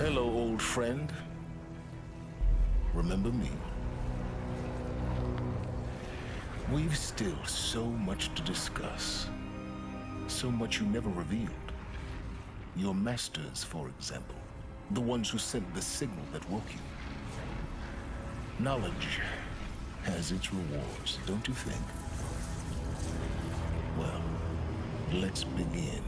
Hello, old friend. Remember me? We've still so much to discuss. So much you never revealed. Your masters, for example. The ones who sent the signal that woke you. Knowledge has its rewards, don't you think? Well, let's begin.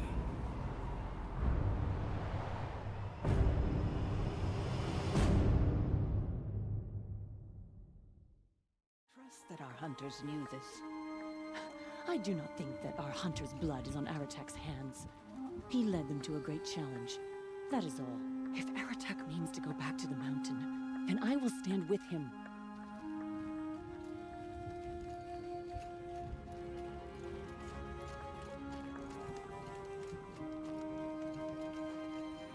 That our hunters knew this. I do not think that our hunter's blood is on Aratak's hands. He led them to a great challenge. That is all. If Aratak means to go back to the mountain, then I will stand with him.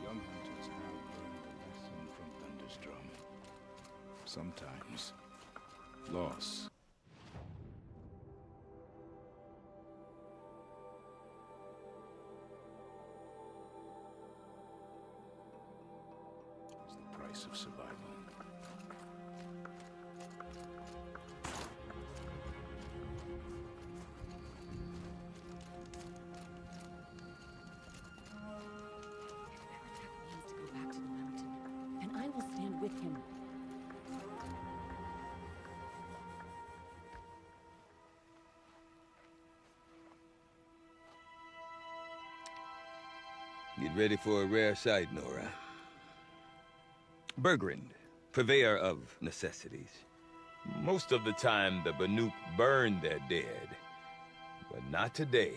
Young hunters have learned a lesson from Thunderstrom. Sometimes, loss is the price of survival. If Aratak means to go back to the mountain, then I will stand with him. Get ready for a rare sight, Nora. Bergrind, purveyor of necessities. Most of the time, the Banuk burn their dead. But not today.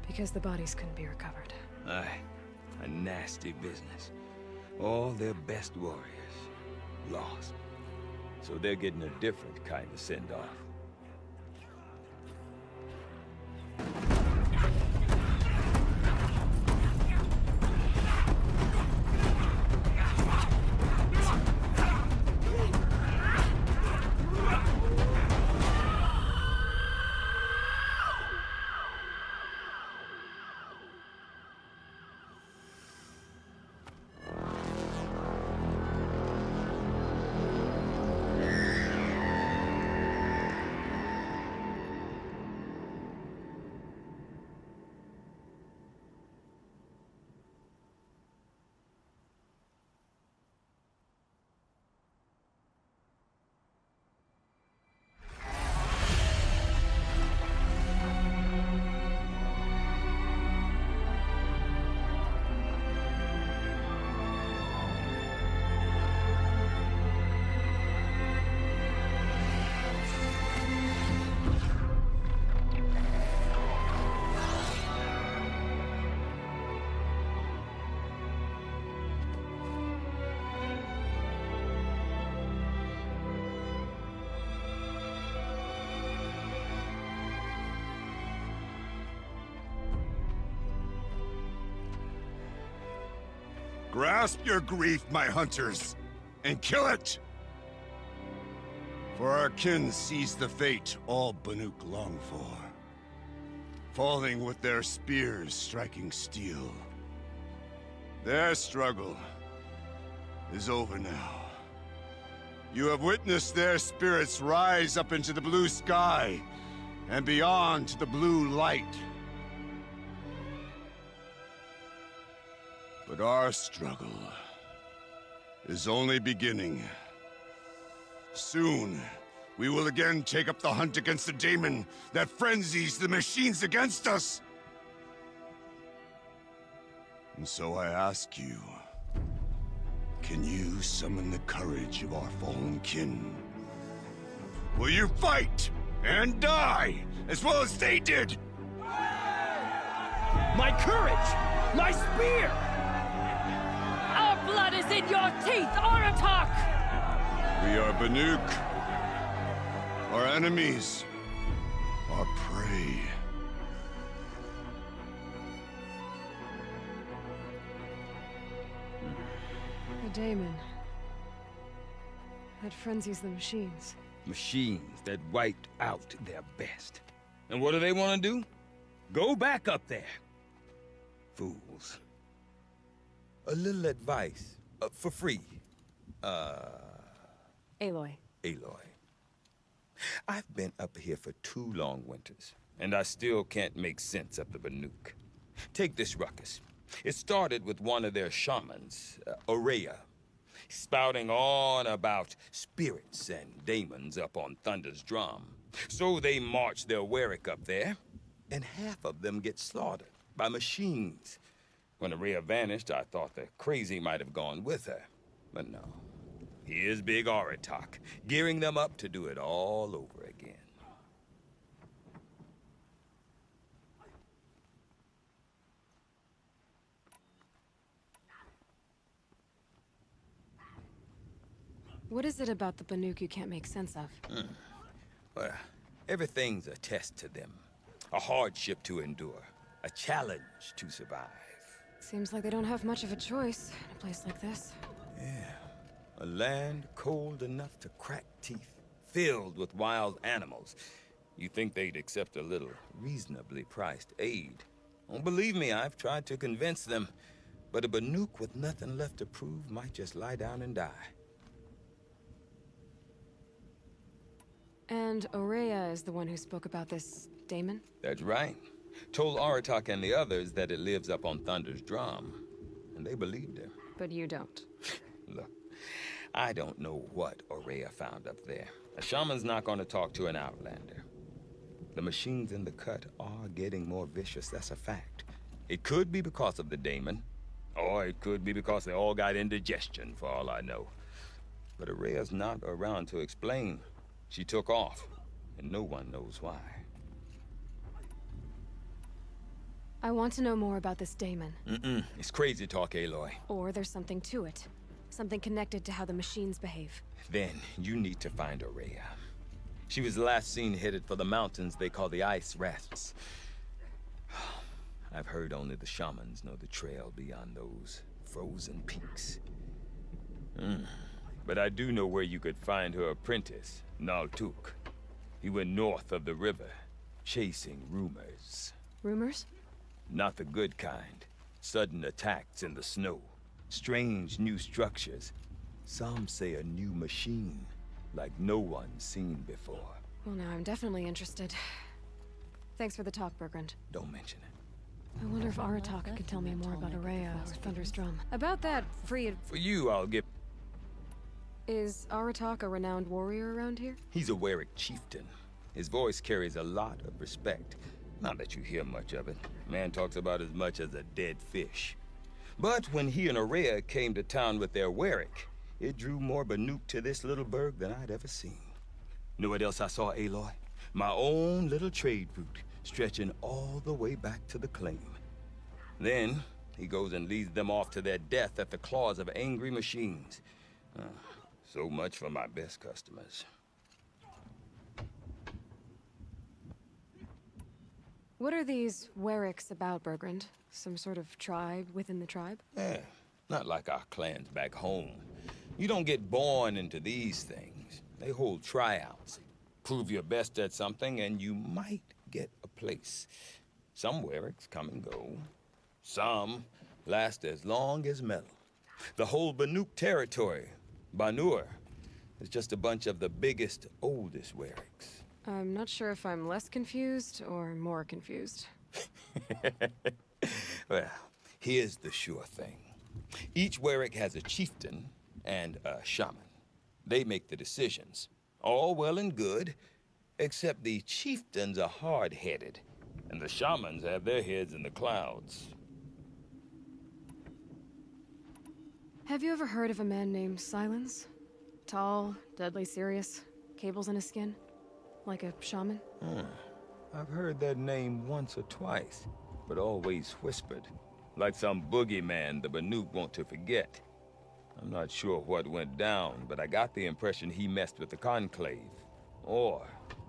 Because the bodies couldn't be recovered. Aye, a nasty business. All their best warriors lost. So they're getting a different kind of send-off. Grasp your grief, my hunters, and kill it! For our kin sees the fate all Banuk long for. Falling with their spears striking steel. Their struggle is over now. You have witnessed their spirits rise up into the blue sky, and beyond to the blue light. But our struggle is only beginning. Soon, we will again take up the hunt against the daemon that frenzies the machines against us. And so I ask you, can you summon the courage of our fallen kin? Will you fight and die as well as they did? My courage! My spear! Our blood is in your teeth, Aratak! We are Banuk. Our enemies. Our prey. The daemon. That frenzies the machines. Machines that wiped out their best. And what do they want to do? Go back up there. Fools. A little advice, for free. Aloy. Aloy. I've been up here for 2 long winters, and I still can't make sense of the Banuk. Take this ruckus. It started with one of their shamans, Aurea, spouting on about spirits and daemons up on Thunder's drum. So they march their Warwick up there, and half of them get slaughtered by machines. When Aurea vanished, I thought the crazy might have gone with her, but no. Here's Big Aratak, gearing them up to do it all over again. What is it about the Banuk you can't make sense of? Well, everything's a test to them. A hardship to endure. A challenge to survive. Seems like they don't have much of a choice in a place like this. Yeah. A land cold enough to crack teeth, filled with wild animals. You think they'd accept a little reasonably priced aid. Oh, believe me, I've tried to convince them. But a Banuk with nothing left to prove might just lie down and die. And Aurea is the one who spoke about this daemon? That's right. Told Aratak and the others that it lives up on Thunder's drum. And they believed him. But you don't. Look, I don't know what Aurea found up there. A shaman's not going to talk to an outlander. The machines in the cut are getting more vicious, that's a fact. It could be because of the daemon, or it could be because they all got indigestion, for all I know. But Aurea's not around to explain. She took off, and no one knows why. I want to know more about this daemon. It's crazy talk, Aloy. Or there's something to it. Something connected to how the machines behave. Then you need to find Aurea. She was last seen headed for the mountains they call the Ice Rafts. I've heard only the shamans know the trail beyond those frozen peaks. But I do know where you could find her apprentice, Naltuk. He went north of the river, chasing rumors. Rumors? Not the good kind. Sudden attacks in the snow. Strange new structures. Some say a new machine, like no one's seen before. Well, now I'm definitely interested. Thanks for the talk, Bergrand. Don't mention it. I wonder if Aratak could tell me more about Aurea or Thunder's drum. About that free... For you, I'll give... Is Aratak a renowned warrior around here? He's a Warwick chieftain. His voice carries a lot of respect. Not that you hear much of it. Man talks about as much as a dead fish. But when he and Aurea came to town with their Warwick, it drew more Banuk to this little burg than I'd ever seen. Know what else I saw, Aloy? My own little trade route, stretching all the way back to the claim. Then, he goes and leads them off to their death at the claws of angry machines. So much for my best customers. What are these Warwicks about, Bergrand? Some sort of tribe within the tribe? Yeah, not like our clans back home. You don't get born into these things. They hold tryouts. Prove your best at something and you might get a place. Some Warwicks come and go. Some last as long as metal. The whole Banuk territory, Banur, is just a bunch of the biggest, oldest Warwicks. I'm not sure if I'm less confused or more confused. Well, here's the sure thing. Each Warwick has a chieftain and a shaman. They make the decisions. All well and good, except the chieftains are hard-headed, and the shamans have their heads in the clouds. Have you ever heard of a man named Silence? Tall, deadly serious, cables in his skin? Like a shaman? I've heard that name once or twice, but always whispered. Like some boogeyman the Banuk want to forget. I'm not sure what went down, but I got the impression he messed with the Conclave. Or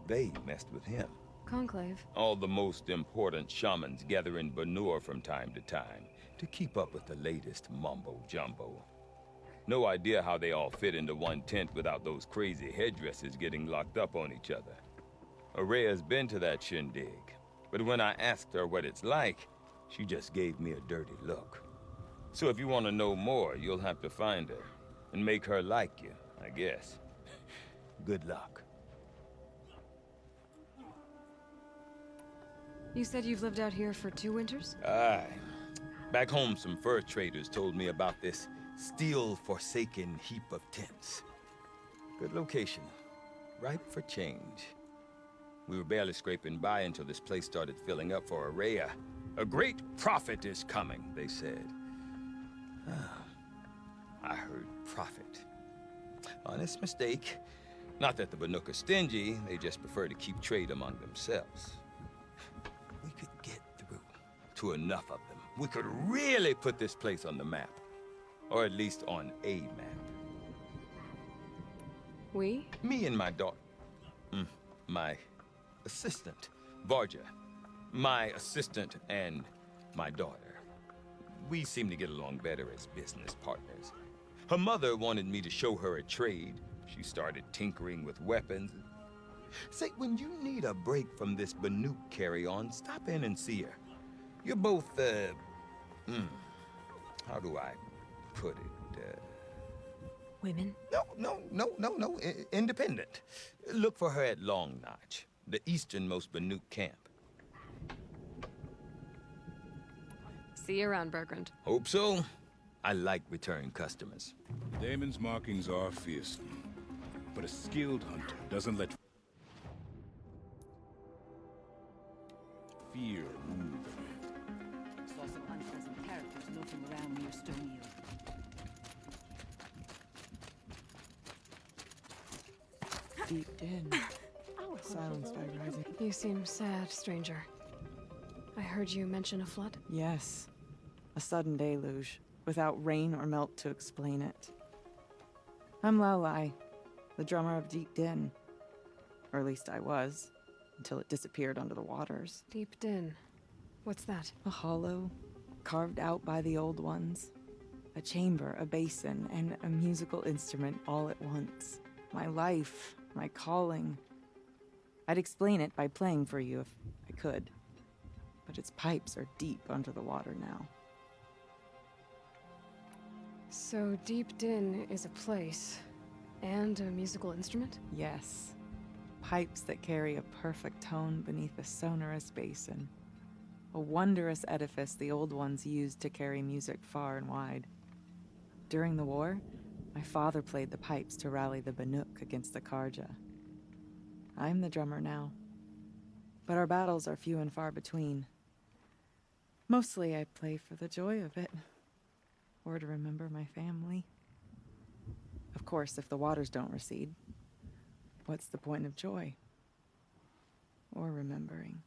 they messed with him. Conclave? All the most important shamans gather in Banur from time to time to keep up with the latest mumbo-jumbo. No idea how they all fit into one tent without those crazy headdresses getting locked up on each other. Araya's been to that shindig, but when I asked her what it's like, she just gave me a dirty look. So if you want to know more, you'll have to find her and make her like you, I guess. Good luck. You said you've lived out here for 2 winters? Aye. Back home, some fur traders told me about this steel-forsaken heap of tents. Good location. Ripe for change. We were barely scraping by until this place started filling up for Araya. A great prophet is coming, they said. I heard prophet. Honest mistake. Not that the Banuk are stingy, they just prefer to keep trade among themselves. We could get through to enough of them. We could really put this place on the map. Or at least on a map. We? Me and my daughter. My assistant, Varja. My assistant and my daughter. We seem to get along better as business partners. Her mother wanted me to show her a trade. She started tinkering with weapons. Say, when you need a break from this Banuk carry-on, stop in and see her. You're both, how do I put it? Women? No. Independent. Look for her at Long Notch, the easternmost Banuk camp. See you around, Bergrand. Hope so. I like return customers. Damon's markings are fearsome, but a skilled hunter doesn't let fear move them. Saw some unpleasant characters loafing around near Stone Yield. Deep din. Silence by rising. You seem sad, stranger. I heard you mention a flood? Yes. A sudden deluge, without rain or melt to explain it. I'm Laolai, the drummer of Deep Din. Or at least I was, until it disappeared under the waters. Deep Din. What's that? A hollow, carved out by the old ones. A chamber, a basin, and a musical instrument all at once. My life, my calling. I'd explain it by playing for you if I could. But its pipes are deep under the water now. So Deep Din is a place, and a musical instrument? Yes. Pipes that carry a perfect tone beneath a sonorous basin. A wondrous edifice the old ones used to carry music far and wide. During the war, my father played the pipes to rally the Banuk against the Karja. I'm the drummer now. But our battles are few and far between. Mostly I play for the joy of it. Or to remember my family. Of course, if the waters don't recede, what's the point of joy? Or remembering?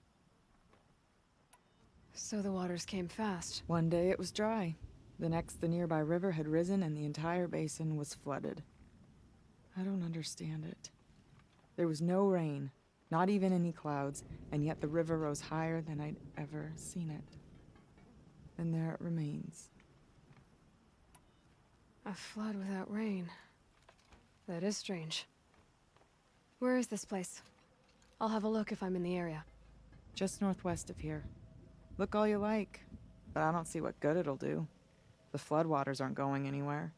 So the waters came fast. One day it was dry. The next, the nearby river had risen and the entire basin was flooded. I don't understand it. There was no rain, not even any clouds, and yet the river rose higher than I'd ever seen it. And there it remains. A flood without rain. That is strange. Where is this place? I'll have a look if I'm in the area. Just northwest of here. Look all you like, but I don't see what good it'll do. The floodwaters aren't going anywhere.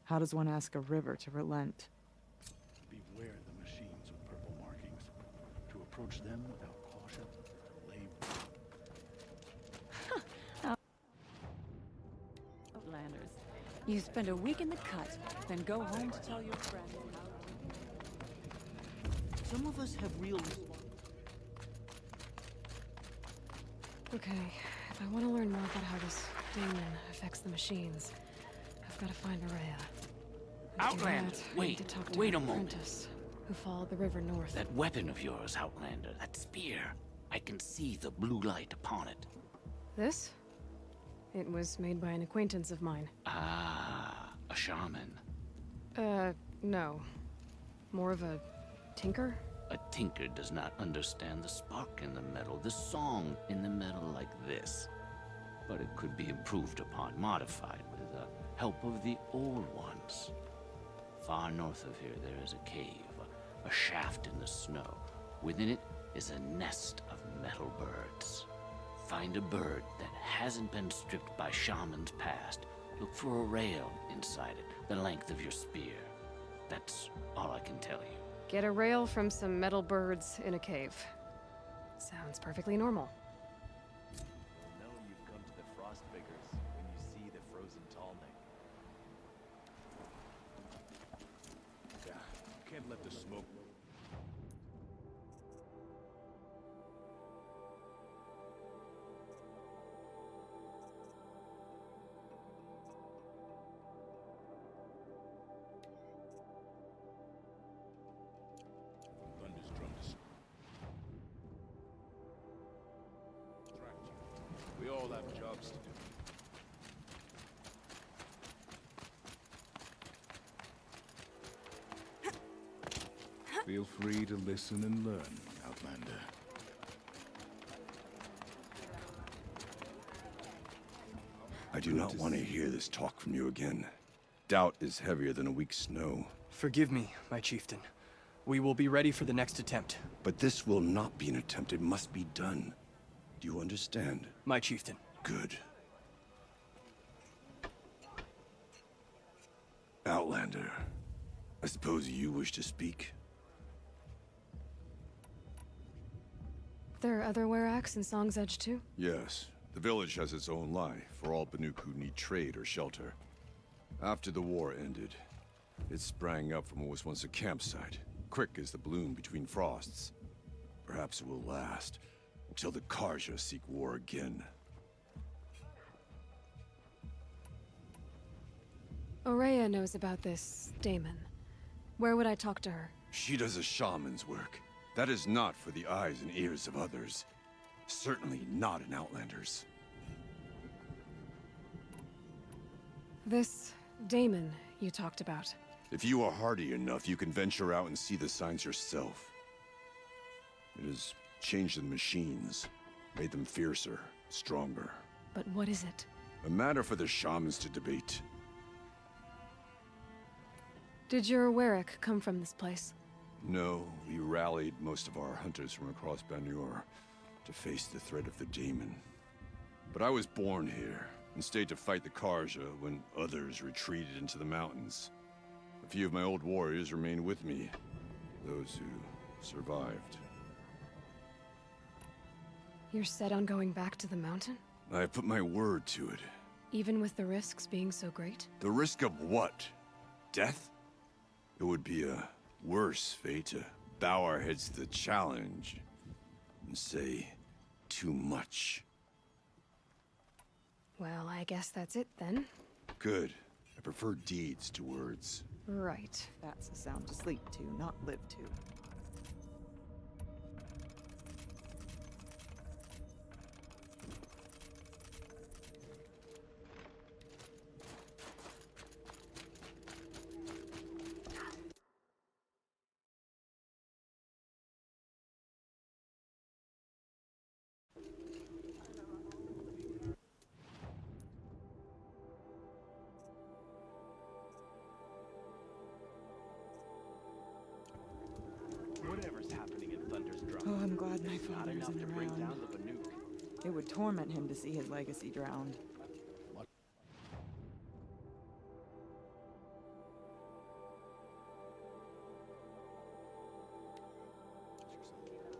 How does one ask a river to relent? Beware the machines with purple markings. To approach them without caution, lay. Outlanders. You spend a week in the cut, then go home to tell your friends how... Some of us have real... Okay, if I want to learn more about how this demon affects the machines, I've got to find Araya. And to do Outlander, that, I need to talk to wait her a moment. apprentice, who followed the river north. That weapon of yours, Outlander, that spear. I can see the blue light upon it. This? It was made by an acquaintance of mine. Ah, a shaman. No. More of a tinker? A tinker does not understand the spark in the metal, the song in the metal like this. But it could be improved upon, modified with the help of the old ones. Far north of here, there is a cave, a shaft in the snow. Within it, is a nest of metal birds. Find a bird that hasn't been stripped by shamans past. Look for a rail inside it, the length of your spear. That's all I can tell you. Get a rail from some metal birds in a cave. Sounds perfectly normal. You'll know you've come to the Frostbreakers when you see the frozen tallneck. Yeah, can't let the smoke. Thunder's drum to distract you. We all have jobs to do. Feel free to listen and learn, Outlander. I do not want to hear this talk from you again. Doubt is heavier than a week's snow. Forgive me, my chieftain. We will be ready for the next attempt. But this will not be an attempt. It must be done. Do you understand? My chieftain. Good. Outlander, I suppose you wish to speak? There are other Weraks in Song's Edge too? Yes. The village has its own life for all Banuk who need trade or shelter. After the war ended, it sprang up from what was once a campsite, quick as the bloom between frosts. Perhaps it will last until the Karja seek war again. Aurea knows about this Damon. Where would I talk to her? She does a shaman's work. That is not for the eyes and ears of others. Certainly not an Outlander's. This Damon you talked about. If you are hardy enough, you can venture out and see the signs yourself. It has changed the machines, made them fiercer, stronger. But what is it? A matter for the shamans to debate. Did your Werak come from this place? No, we rallied most of our hunters from across Banur to face the threat of the demon. But I was born here and stayed to fight the Karja when others retreated into the mountains. A few of my old warriors remained with me, those who survived. You're set on going back to the mountain? I have put my word to it. Even with the risks being so great? The risk of what? Death? It would be a worse fate to bow our heads to the challenge and say too much. Well, I guess that's it then. Good. I prefer deeds to words. Right. That's a sound to sleep to, not live to. Whatever's happening in Thunder's drum. Oh, I'm glad my Not father enough isn't to bring around. down the Banuk. It would torment him to see his legacy drowned.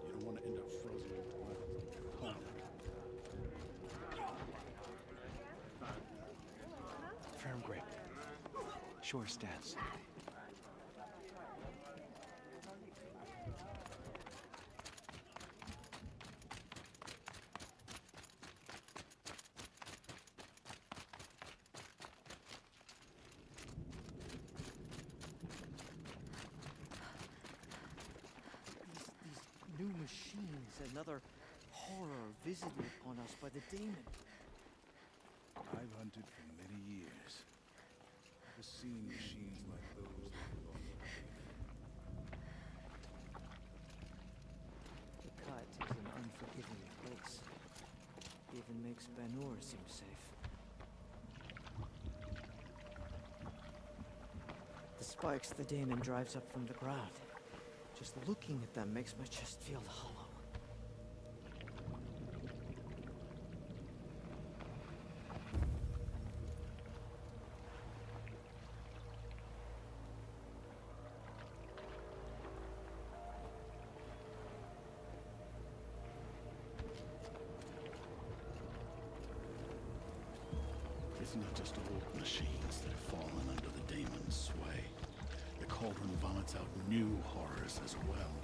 You don't want to end up frozen. Huh. Firm grip. Sure stance. New machines, another horror visited upon us by the demon. I've hunted for many years. Never seen machines like those that belong to the demon. The cut is an unforgiving place. Even makes Banur seem safe. The spikes the demon drives up from the ground. Just looking at them makes my chest feel hollow. It's not just old machines that have fallen under the daemon's sway. The cauldron vomits out new horrors as well.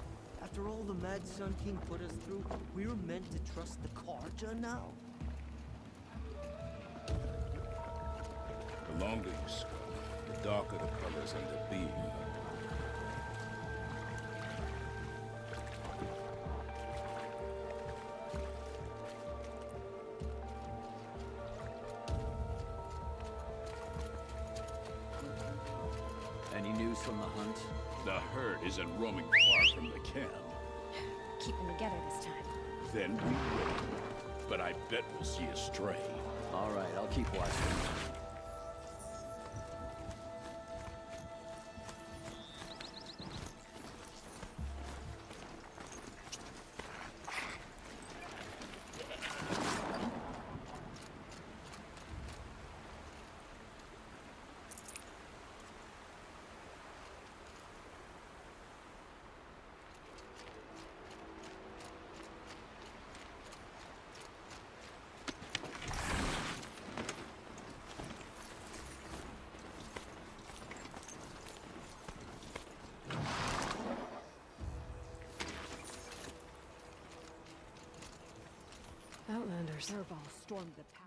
After all the Mad Sun King put us through, we were meant to trust the Carja now? The longer you scrub, the darker the colors end up being. Any news from the hunt? The herd isn't roaming far from the camp. Keep them together this time. Then we will. But I bet we'll see a stray. All right, I'll keep watching. Outlanders. Serval stormed the power.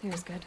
Here's good.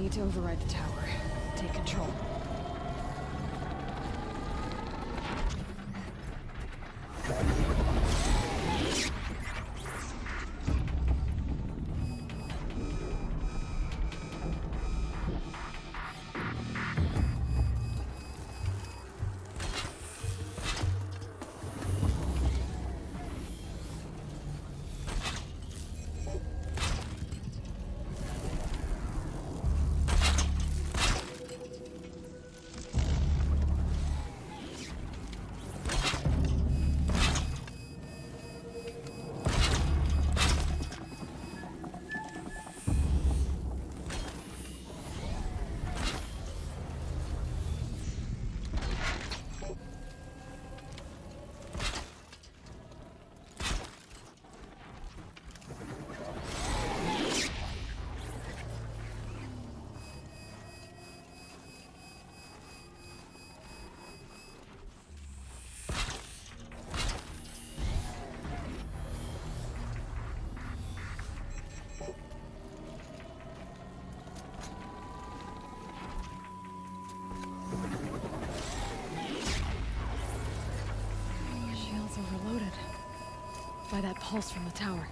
need to override the tower. Take control. Overloaded by that pulse from the tower.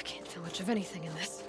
Can't feel much of anything in this.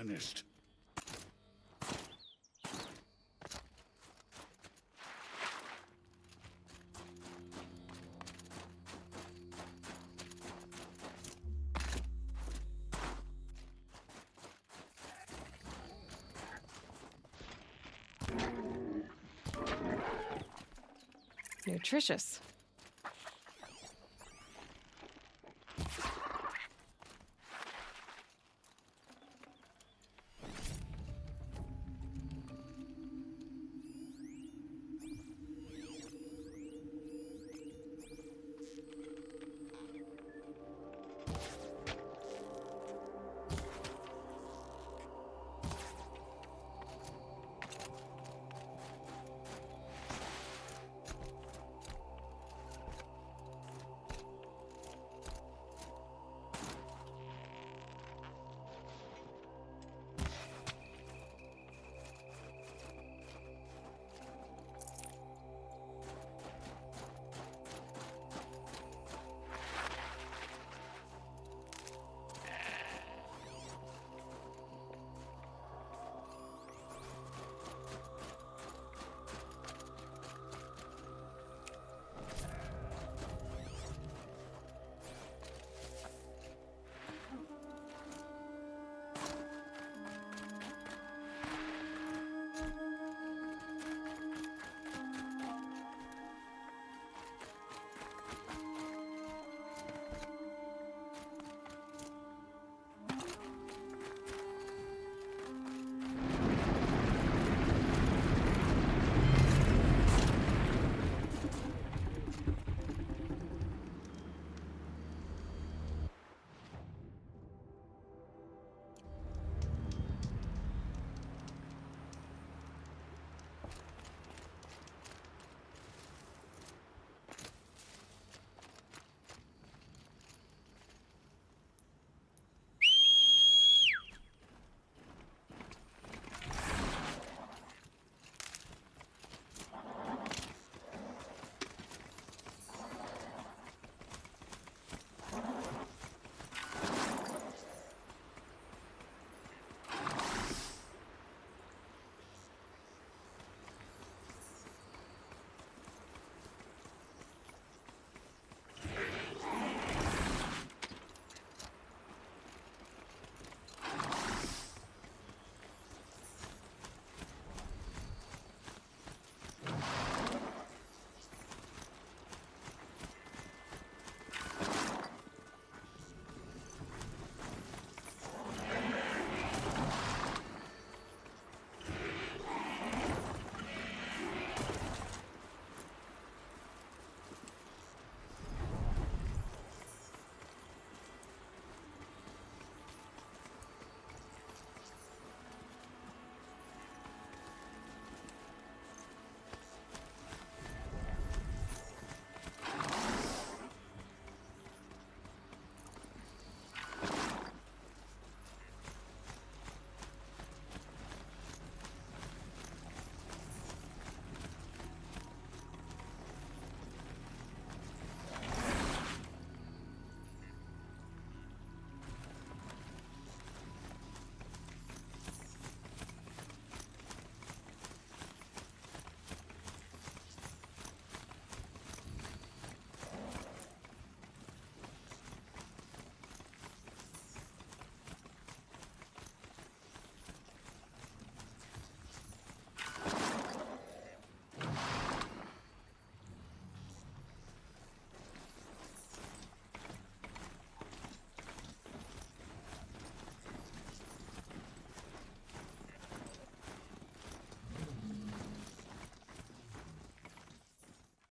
Finished. Nutritious.